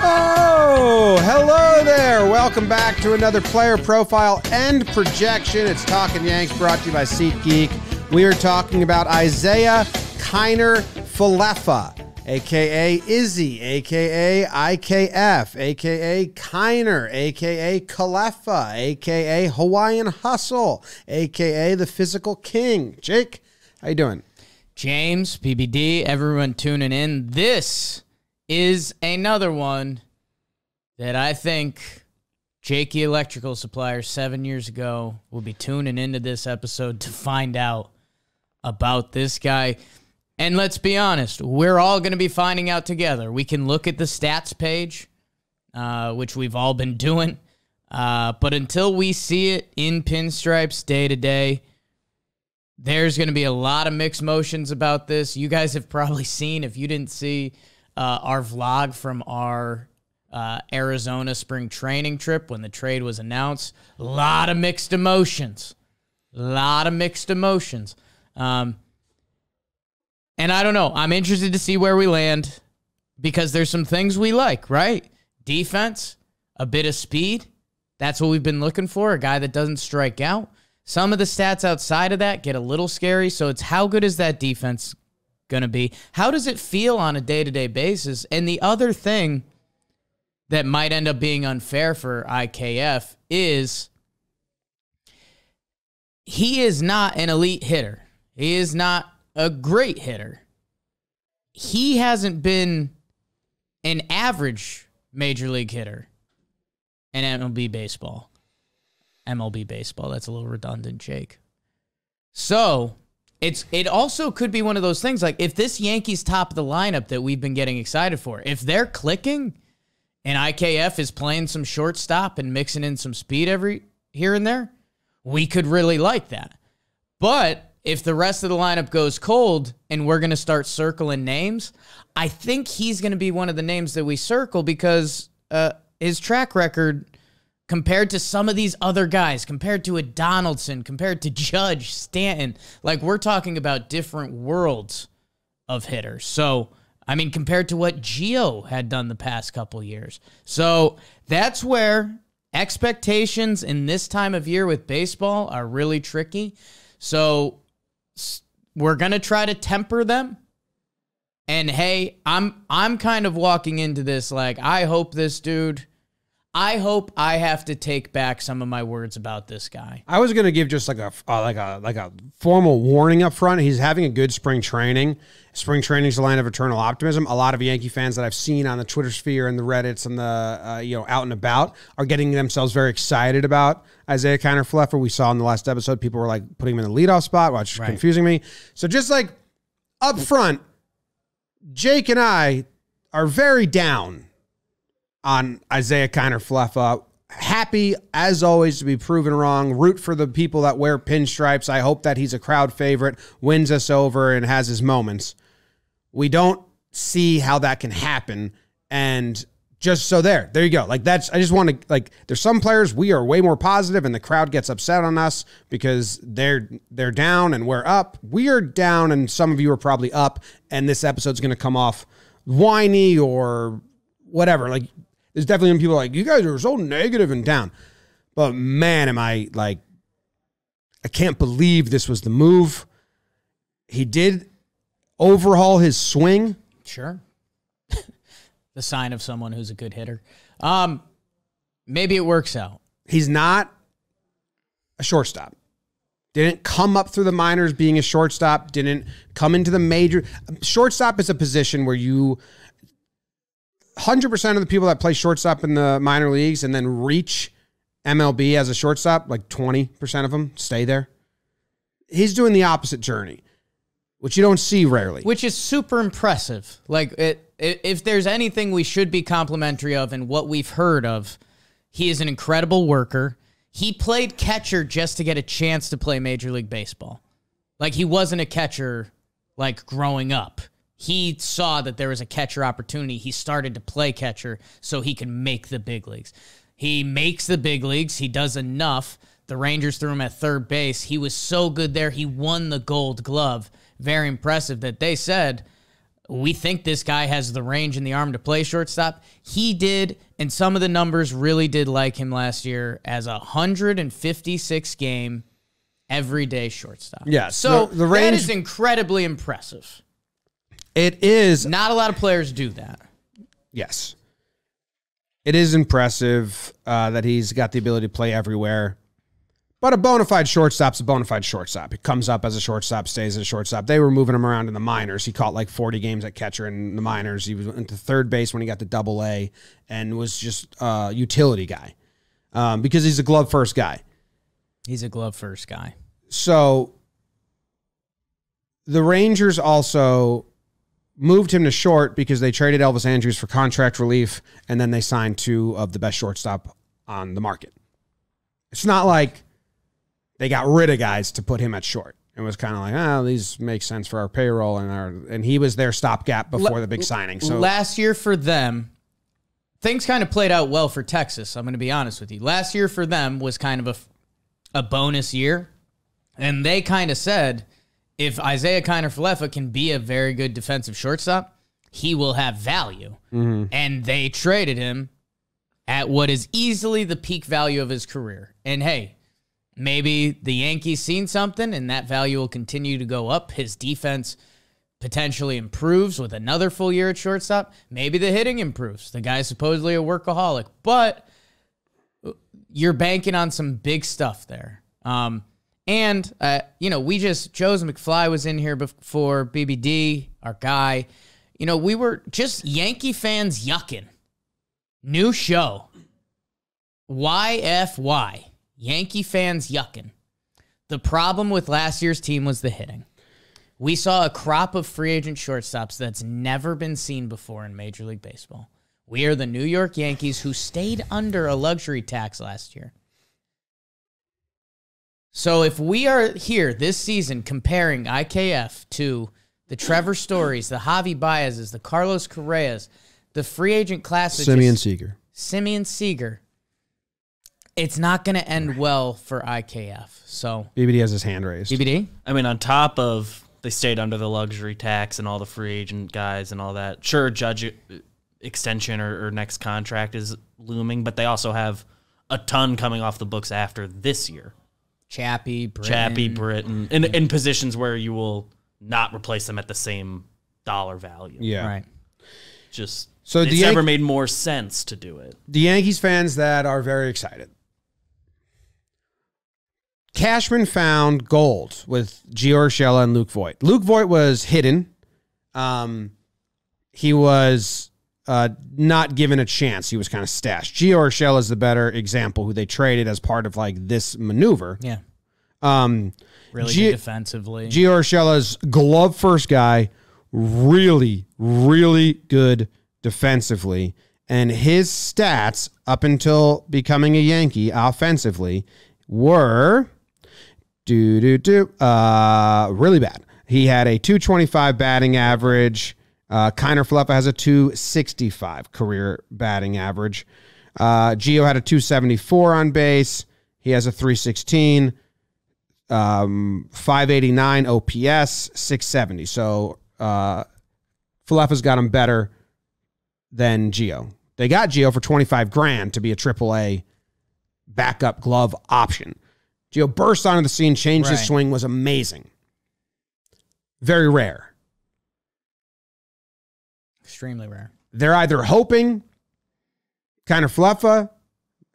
Oh, hello there. Welcome back to another player profile and projection. It's Talkin Yanks, brought to you by SeatGeek. We are talking about Isiah Kiner-Falefa, a.k.a. Izzy, a.k.a. IKF, a.k.a. Kiner, a.k.a. Kalefa, a.k.a. Hawaiian Hustle, a.k.a. the Physical King. Jake, how you doing? James, PBD, everyone tuning in. This is another one that I think Jakey Electrical Supplier 7 years ago will be tuning into this episode to find out about this guy. And let's be honest, we're all going to be finding out together. We can look at the stats page, which we've all been doing. But until we see it in pinstripes day to day, there's going to be a lot of mixed motions about this. You guys have probably seen, if you didn't see our vlog from our Arizona spring training trip when the trade was announced, a lot of mixed emotions. And I don't know. I'm interested to see where we land because there's some things we like, right? Defense, a bit of speed. That's what we've been looking for, a guy that doesn't strike out. Some of the stats outside of that get a little scary, so it's how good is that defense going to be? How does it feel on a day-to-day basis? And the other thing that might end up being unfair for IKF is he is not an elite hitter. He is not a great hitter. He hasn't been an average major league hitter in MLB baseball. That's a little redundant, Jake. So it also could be one of those things, like if this Yankees top of the lineup that we've been getting excited for, if they're clicking and IKF is playing some shortstop and mixing in some speed every here and there, we could really like that. But if the rest of the lineup goes cold and we're going to start circling names, I think he's going to be one of the names that we circle because his track record compared to some of these other guys, compared to a Donaldson, compared to Judge, Stanton, like we're talking about different worlds of hitters. So, I mean, compared to what Gio had done the past couple years. So that's where expectations in this time of year with baseball are really tricky. So we're going to try to temper them. And hey, I'm kind of walking into this like, I hope I have to take back some of my words about this guy. I was going to give just like a formal warning up front. He's having a good spring training. Spring training is the line of eternal optimism. A lot of Yankee fans that I've seen on the Twitter sphere and the Reddits and the out and about are getting themselves very excited about Isiah Kiner-Falefa. We saw in the last episode, people were like putting him in the leadoff spot, which is confusing me. So just like up front, Jake and I are very down on Isiah Kiner-Falefa. Happy, as always, to be proven wrong. Root for the people that wear pinstripes. I hope that he's a crowd favorite, wins us over, and has his moments. We don't see how that can happen. And just so there you go. Like that's, I just want to, like, there's some players we are way more positive and the crowd gets upset on us because they're down and we're up. We are down and some of you are probably up, and this episode's going to come off whiny or whatever. Like, there's definitely some people like, you guys are so negative and down. But man, am I like, I can't believe this was the move. He did overhaul his swing. Sure. The sign of someone who's a good hitter. Maybe it works out. He's not a shortstop. Didn't come up through the minors being a shortstop. Didn't come into the major. Shortstop is a position where you 100% of the people that play shortstop in the minor leagues and then reach MLB as a shortstop, like 20% of them stay there. He's doing the opposite journey, which you don't see rarely. Which is super impressive. Like, if there's anything we should be complimentary of and what we've heard of, he is an incredible worker. He played catcher just to get a chance to play Major League Baseball. Like, he wasn't a catcher, like, growing up. He saw that there was a catcher opportunity. He started to play catcher so he could make the big leagues. He makes the big leagues. He does enough. The Rangers threw him at third base. He was so good there. He won the Gold Glove. Very impressive that they said, we think this guy has the range and the arm to play shortstop. He did, and some of the numbers really did like him last year as a 156 game everyday shortstop. Yeah, so the range, that is incredibly impressive. It is. Not a lot of players do that. Yes. It is impressive that he's got the ability to play everywhere. But a bona fide shortstop's a bona fide shortstop. He comes up as a shortstop, stays as a shortstop. They were moving him around in the minors. He caught like 40 games at catcher in the minors. He was into third base when he got to Double-A and was just a utility guy because he's a glove-first guy. He's a glove-first guy. So the Rangers also moved him to short because they traded Elvis Andrus for contract relief, and then they signed two of the best shortstop on the market. It's not like they got rid of guys to put him at short. It was kind of like, these make sense for our payroll, and he was their stopgap before the big signing. So last year for them, things kind of played out well for Texas. I'm going to be honest with you. Last year for them was kind of a bonus year, and they kind of said, if Isiah Kiner-Falefa can be a very good defensive shortstop, he will have value. Mm-hmm. And they traded him at what is easily the peak value of his career. And hey, maybe the Yankees seen something and that value will continue to go up. His defense potentially improves with another full year at shortstop. Maybe the hitting improves. The guy's supposedly a workaholic, but you're banking on some big stuff there. Joe's McFly was in here before, BBD, our guy. We were just Yankee fans yucking. New show. YFY. Yankee fans yucking. The problem with last year's team was the hitting. We saw a crop of free agent shortstops that's never been seen before in Major League Baseball. We are the New York Yankees who stayed under a luxury tax last year. So if we are here this season comparing IKF to the Trevor Storys, the Javi Baezes, the Carlos Correas, the free agent class, Simeon Seager, it's not going to end well for IKF. So BBD has his hand raised. BBD? I mean, on top of they stayed under the luxury tax and all the free agent guys and all that, sure, Judge extension or next contract is looming, but they also have a ton coming off the books after this year. Chappie, Britton. In positions where you will not replace them at the same dollar value. Yeah. Right. It's the never made more sense to do it. The Yankees fans that are very excited. Cashman found gold with Gio Urshela and Luke Voit. Luke Voit was hidden. He was not given a chance. He was kind of stashed. Gio Urshela is the better example, who they traded as part of like this maneuver. Yeah. Really good defensively. Gio Urshela's glove first guy, really, really good defensively. And his stats up until becoming a Yankee offensively were really bad. He had a 225 batting average. Kiner-Falefa has a 265 career batting average. Gio had a 274 on base. He has a 316, 589 OPS, 670. So Falefa's got him better than Gio. They got Gio for $25,000 to be a AAA backup glove option. Gio burst onto the scene, changed his swing, was amazing. Very rare. Extremely rare. They're either hoping Kiner-Falefa,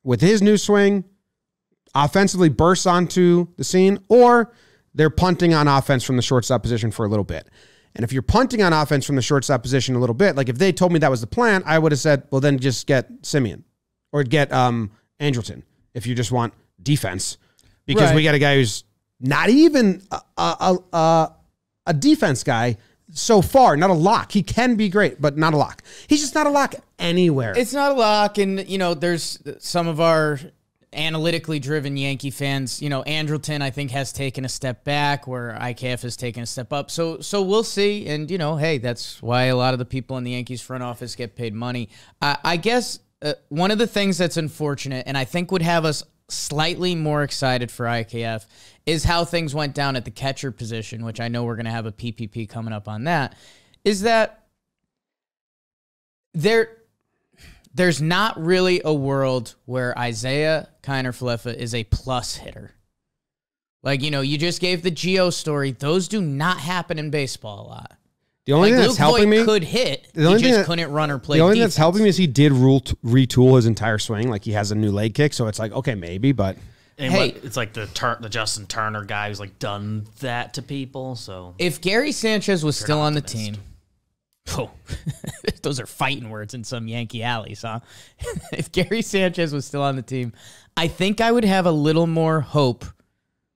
with his new swing, offensively bursts onto the scene, or they're punting on offense from the shortstop position for a little bit. And if you're punting on offense from the shortstop position a little bit, like if they told me that was the plan, I would have said, well, then just get Simeon or get Andrelton if you just want defense. Because we got a guy who's not even a defense guy so far, not a lock. He can be great, but not a lock. He's just not a lock anywhere. It's not a lock, and, there's some of our analytically driven Yankee fans. Andrelton, I think, has taken a step back where IKF has taken a step up. So we'll see, and, hey, that's why a lot of the people in the Yankees front office get paid money. I guess one of the things that's unfortunate, and I think would have us slightly more excited for IKF, is how things went down at the catcher position, which I know we're going to have a PPP coming up on that, is that There's not really a world where Isiah Kiner-Falefa is a plus hitter. Like, you just gave the Gio story. Those do not happen in baseball a lot. The only thing that's helping me could hit. He just couldn't run or play. The only thing that's helping me is he did retool his entire swing. Like he has a new leg kick, so it's like okay, maybe, but and it's like the Justin Turner guy who's like done that to people. So if Gary Sanchez was still on the team, those are fighting words in some Yankee alleys, huh? If Gary Sanchez was still on the team, I think I would have a little more hope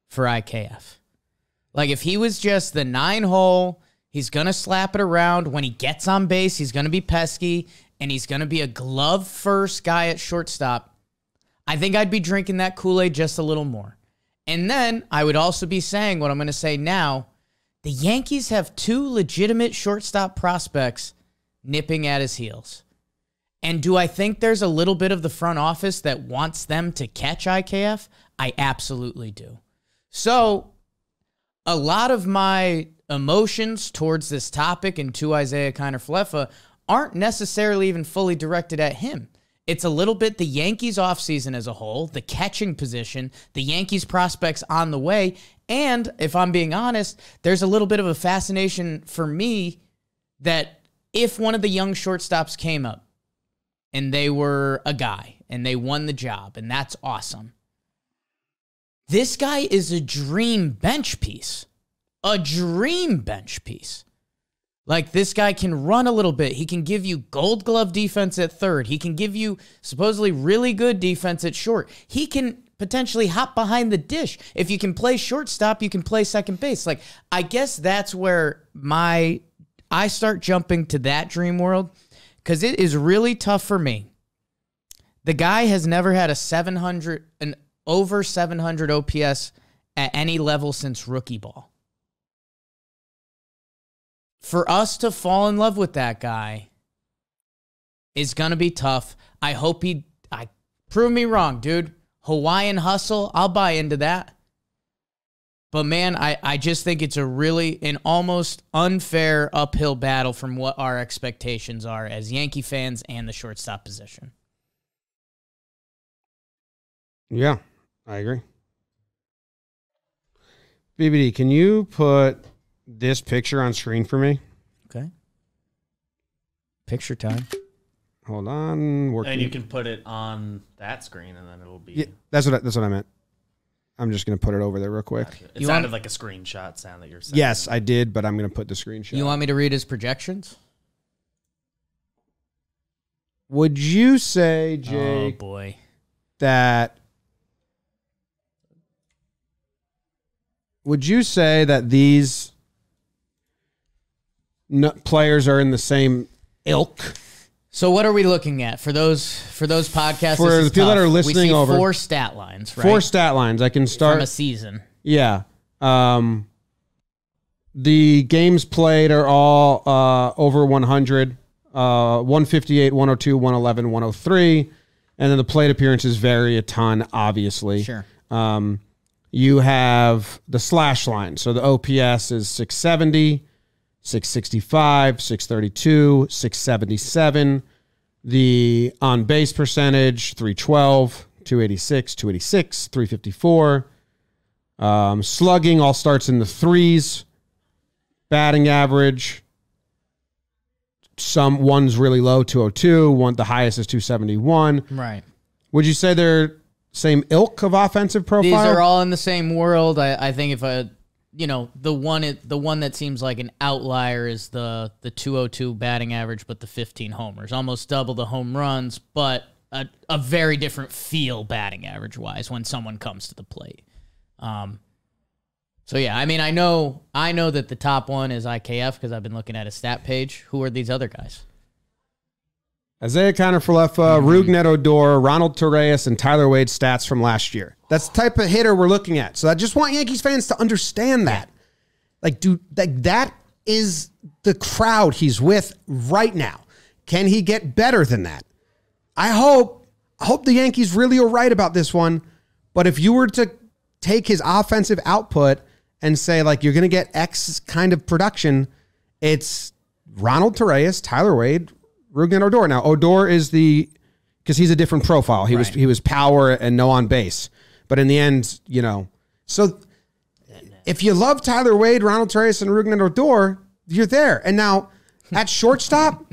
for IKF. Like if he was just the 9-hole. He's going to slap it around. When he gets on base, he's going to be pesky, and he's going to be a glove-first guy at shortstop. I think I'd be drinking that Kool-Aid just a little more. And then I would also be saying what I'm going to say now. The Yankees have 2 legitimate shortstop prospects nipping at his heels. And do I think there's a little bit of the front office that wants them to catch IKF? I absolutely do. So a lot of my emotions towards this topic and to Isiah Kiner-Falefa aren't necessarily even fully directed at him. It's a little bit the Yankees offseason as a whole, the catching position, the Yankees prospects on the way, and if I'm being honest, there's a little bit of a fascination for me that if one of the young shortstops came up and they were a guy and they won the job, and that's awesome. This guy is a dream bench piece. A dream bench piece. Like, this guy can run a little bit. He can give you gold glove defense at third. He can give you supposedly really good defense at short. He can potentially hop behind the dish. If you can play shortstop, you can play second base. Like, I guess that's where I start jumping to that dream world, because it is really tough for me. The guy has never had an over 700 OPS at any level since rookie ball. For us to fall in love with that guy is going to be tough. I hope prove me wrong, dude. Hawaiian hustle, I'll buy into that. But man, I just think it's an almost unfair uphill battle from what our expectations are as Yankee fans and the shortstop position. Yeah, I agree. BBD, can you put this picture on screen for me? Okay. Picture time. Hold on. And you can put it on that screen, and then it'll be. Yeah, that's what I meant. I'm just gonna put it over there real quick. Gotcha. It sounded like a screenshot sound that you're saying. Yes, I did, but I'm gonna put the screenshot. You want me to read his projections? Would you say, Jake? Oh boy. Would you say that these players are in the same ilk? So what are we looking at for those podcasts? For the people that are listening, we see over 4 stat lines, right? 4 stat lines. I can start from a season. Yeah. The games played are all over 100, 158, 102, 111, 103, and then the plate appearances vary a ton, obviously. Sure. You have the slash line. So the OPS is 670, 665, 632, 677. The on-base percentage, 312, 286, 286, 354. Slugging all starts in the 3s. Batting average, one's really low, 202. The highest is 271. Right. Would you say they're same ilk of offensive profile? These are all in the same world. I think if the one that seems like an outlier is the 202 batting average, but the 15 homers, almost double the home runs, but a very different feel batting average wise when someone comes to the plate. So yeah, I mean, I know that the top one is IKF because I've been looking at his stat page. Who are these other guys? Isiah Kiner-Falefa, Rougned Odor, Ronald Torreyes, and Tyler Wade stats from last year. That's the type of hitter we're looking at. So I just want Yankees fans to understand that. Like, dude, that is the crowd he's with right now. Can he get better than that? I hope the Yankees really are right about this one. But if you were to take his offensive output and say, like, you're going to get X kind of production, it's Ronald Torreyes, Tyler Wade, Rugen and Odor. Now, Odor is because he's a different profile. He was power and no on base. But in the end, so if you love Tyler Wade, Ronald Torreyes, and Rugen and Odor, you're there. And now at shortstop,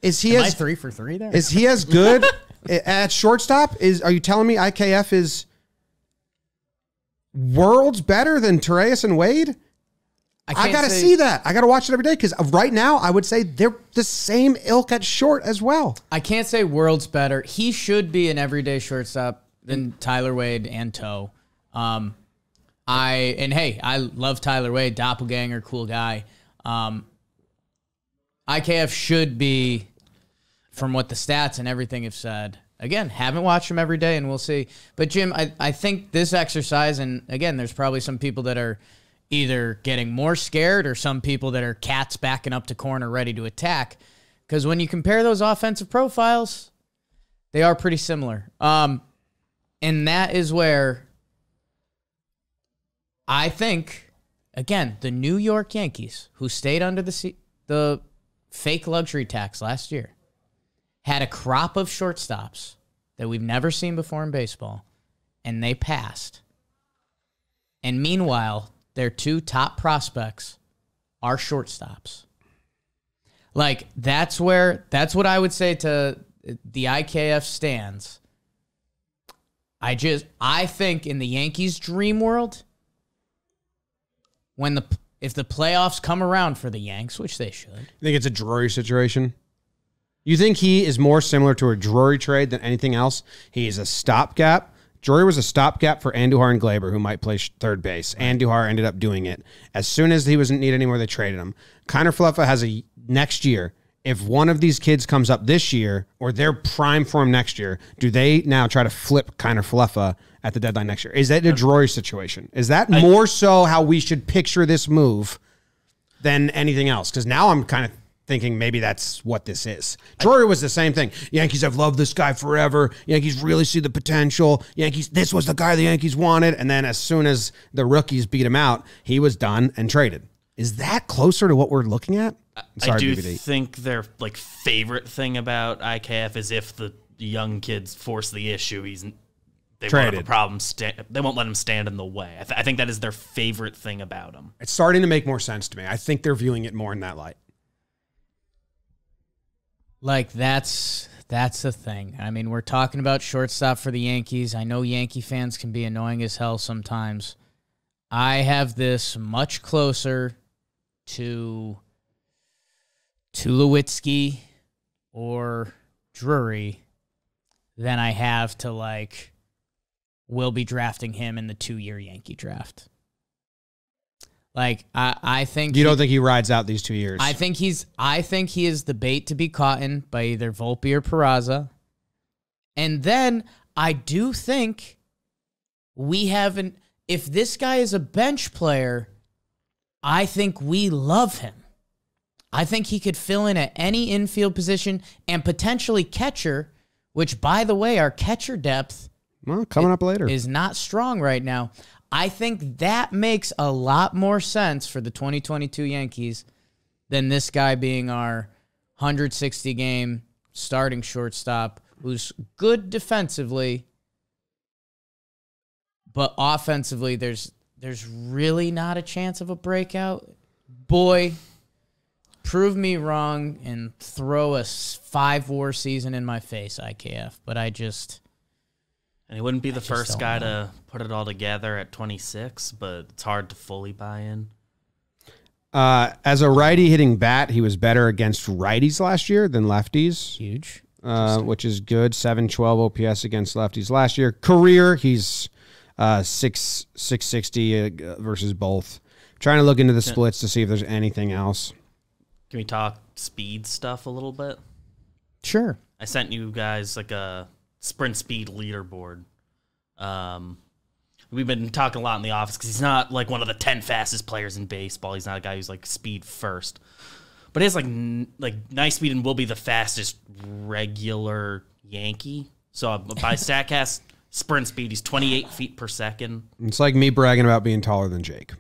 is he Am I 3 for 3 there? Is he as good at shortstop? Are you telling me IKF is worlds better than Torreyes and Wade? I got to see that. I got to watch it every day because right now I would say they're the same ilk at short as well. I can't say worlds better. He should be an everyday shortstop than Tyler Wade and Toe. I love Tyler Wade, doppelganger, cool guy. IKF should be, from what the stats and everything have said. Again, haven't watched him every day, and we'll see. But, Jim, I think this exercise, and again, there's probably some people that are either getting more scared or some people that are cats backing up to corner ready to attack. Because when you compare those offensive profiles, they are pretty similar. And that is where I think, again, the New York Yankees, who stayed under the fake luxury tax last year, had a crop of shortstops that we've never seen before in baseball, and they passed. And meanwhile, their 2 top prospects are shortstops. Like, that's what I would say to the IKF stands. I think in the Yankees' dream world, if the playoffs come around for the Yanks, which they should. You think it's a Drury situation? You think he is more similar to a Drury trade than anything else? He is a stopgap. Drury was a stopgap for Andujar and Glaber, who might play third base. Andujar ended up doing it. As soon as he wasn't needed anymore, they traded him. Kiner-Falefa has a next year. If one of these kids comes up this year, or they're prime for him next year, do they now try to flip Kiner-Falefa at the deadline next year? Is that a Drury situation? Is that more so how we should picture this move than anything else? Because now I'm kind of thinking maybe that's what this is. Drury was the same thing. Yankees have loved this guy forever. Yankees really see the potential. This was the guy the Yankees wanted. And then as soon as the rookies beat him out, he was done and traded. Is that closer to what we're looking at? I do think their favorite thing about IKF is if the young kids force the issue, they won't have a problem. They won't let him stand in the way. I think that is their favorite thing about him. It's starting to make more sense to me. I think they're viewing it more in that light. Like, that's the thing. I mean, we're talking about shortstop for the Yankees. I know Yankee fans can be annoying as hell sometimes. I have this much closer to Tulowitzki or Drury than I have to, we'll be drafting him in the 2-year Yankee draft. I think you don't think he rides out these 2 years. I think he is the bait to be caught in by either Volpe or Peraza. And then I do think if this guy is a bench player, I think we love him. I think he could fill in at any infield position and potentially catcher, which, by the way, our catcher depth coming up later is not strong right now. I think that makes a lot more sense for the 2022 Yankees than this guy being our 160-game starting shortstop who's good defensively, but offensively there's really not a chance of a breakout. Boy, prove me wrong and throw a 5-WAR season in my face, IKF, but And he wouldn't be the first guy to put it all together at 26, but it's hard to fully buy in. As a righty hitting bat, he was better against righties last year than lefties. Huge. Which is good. 712 OPS against lefties last year. Career, he's 660 versus both. Trying to look into the splits to see if there's anything else. Can we talk speed stuff a little bit? Sure. I sent you guys a sprint speed leaderboard. We've been talking a lot in the office because he's not one of the 10 fastest players in baseball. He's not a guy who's speed first, but he has nice speed and will be the fastest regular Yankee. So by Statcast sprint speed, he's 28 feet per second. It's like me bragging about being taller than Jake.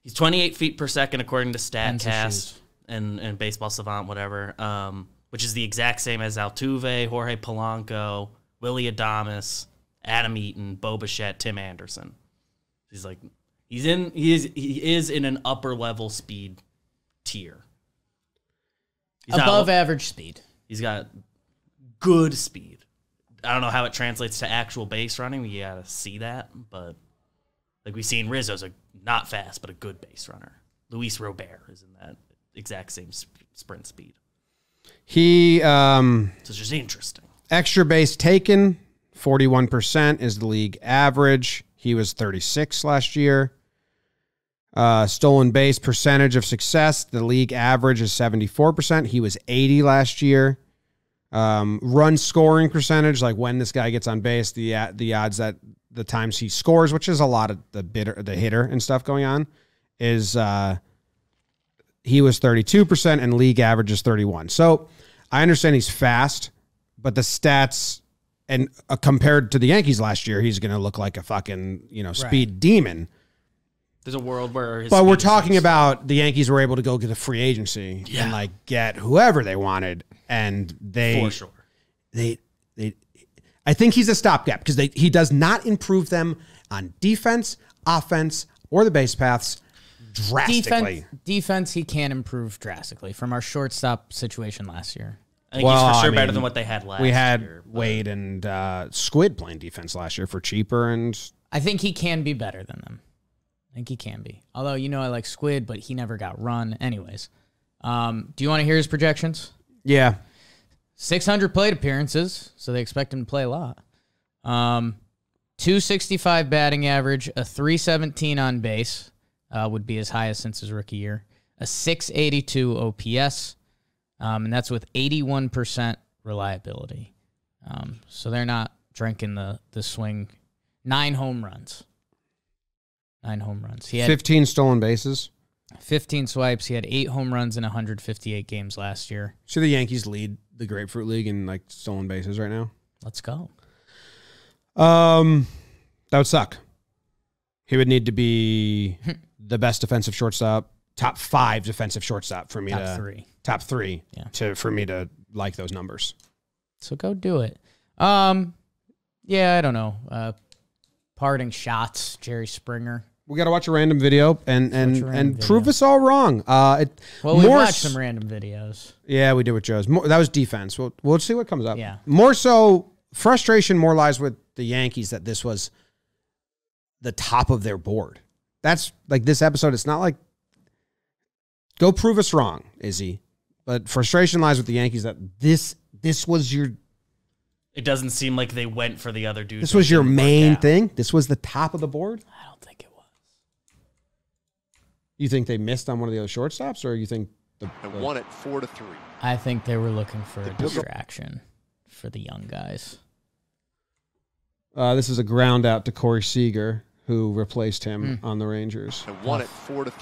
He's 28 feet per second according to Statcast and Baseball Savant, whatever. which is the exact same as Altuve, Jorge Polanco, Willie Adames, Adam Eaton, Bo Bichette, Tim Anderson. He's like, he is in an upper level speed tier. He's above average speed. He's got good speed. I don't know how it translates to actual base running. We got to see that, but like we've seen, Rizzo's not fast, but a good base runner. Luis Robert is in that exact same sprint speed. He so it's just interesting. Extra base taken, 41% is the league average. He was 36 last year. Stolen base percentage of success, the league average is 74%. He was 80 last year. Run scoring percentage, like when this guy gets on base, the odds that the times he scores, which is a lot of the hitter and stuff going on, is he was 32% and league average is 31. So I understand he's fast, but the stats and compared to the Yankees last year, he's going to look like a fucking speed demon. There's a world where but we're talking about the Yankees were able to go get a free agency and like get whoever they wanted, and for sure I think he's a stopgap because he does not improve them on defense, offense, or the base paths drastically. Defense he can improve drastically from our shortstop situation last year. I think he's for sure better than what they had last year. We had Wade and Squid playing defense last year for cheaper, and I think he can be better than them. I think he can be. Although, I like Squid, but he never got run. Anyways, do you want to hear his projections? Yeah. 600 plate appearances, so they expect him to play a lot. 265 batting average, a 317 on base would be his highest since his rookie year. A 682 OPS, and that's with 81% reliability. So they're not drinking the swing. 9 home runs. 9 home runs. He had 15 stolen bases. 15 swipes. He had 8 home runs in 158 games last year. So the Yankees lead the Grapefruit League in like stolen bases right now. Let's go. That would suck. He would need to be the best defensive shortstop, top 5 defensive shortstop for me top 3 for me to like those numbers. So go do it. Yeah, I don't know. Parting shots, Jerry Springer. We got to watch a random video and prove us all wrong. We watched some random videos. Yeah, we did with Joe's. That was defense. We'll see what comes up. Yeah. More so, frustration more lies with the Yankees that this was the top of their board. That's like this episode. It's not like go prove us wrong, Izzy. But frustration lies with the Yankees that this was your. It doesn't seem like they went for the other dude. This was your main thing. This was the top of the board. I don't think it was. You think they missed on one of the other shortstops, or you think they won it 4-3? I think they were looking for a distraction for the young guys. This is a ground out to Corey Seager, who replaced him on the Rangers. They won it 4-3.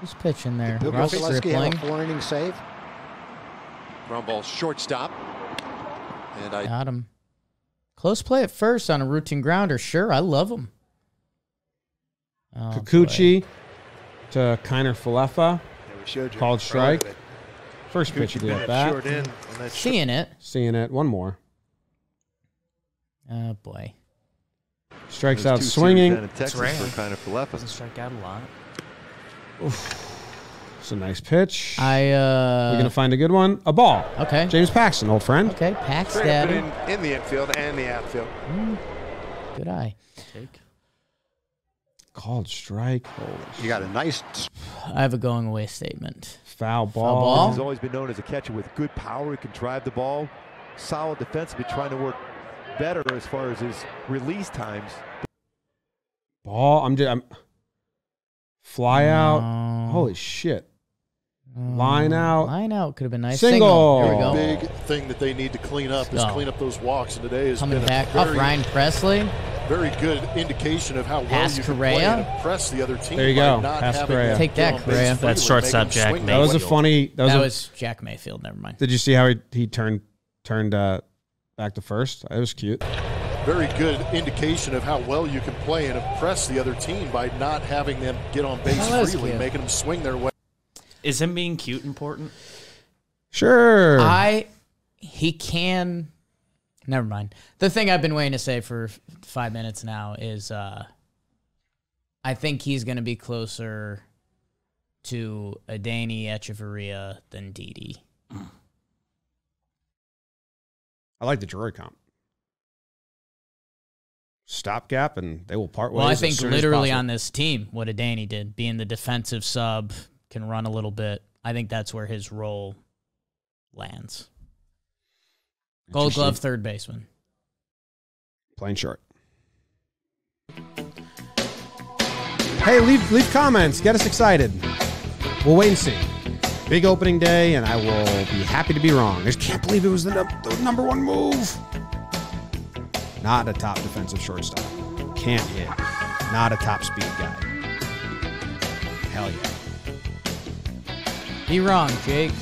Who's pitching there? Russ Rippling. A 4-inning save. Ground ball shortstop. And I got him. Close play at first on a routine grounder. Sure, I love him. Kikuchi to Kiner-Falefa. Called strike. It. First pitch of the at bat. Seeing it. One more. Oh, boy. Strikes out swinging. It's rare. Doesn't strike out a lot. Oof. It's a nice pitch. We're going to find a good one. A ball. Okay. James Paxton, old friend. Okay, Pax daddy. In the infield and the outfield. Good eye. Take. Called strike. You got a nice. I have a going away statement. Foul ball. He's always been known as a catcher with good power. He can drive the ball. Solid defensively, trying to work better as far as his release times. Ball. I'm fly out. Holy shit. Line out. Line out could have been nice. Single. There we go. Big thing that they need to clean up is clean up those walks. And today has coming been back a off very, Ryan Presley. very good indication of how well you can play and impress the other team. There you go. Pass Correa. Take that, Correa. That's shortstop Jack Mayfield. That was a funny. That was Jack Mayfield. Never mind. Did you see how he turned back to first? It was cute. Very good indication of how well you can play and impress the other team by not having them get on base freely, making them swing their way. Is him being cute important? Sure. He can. Never mind. The thing I've been waiting to say for 5 minutes now is I think he's going to be closer to Adeiny Echeverria than Didi. I like the Drury comp. Stopgap, and they will part ways. Well, I think literally on this team, what Adeiny did, being the defensive sub, can run a little bit. I think that's where his role lands. Gold Glove, third baseman. Playing short. Hey, leave comments. Get us excited. We'll wait and see. Big opening day, and I will be happy to be wrong. I just can't believe it was the number one move. Not a top defensive shortstop. Can't hit. Not a top speed guy. Hell yeah. Be wrong, Jake.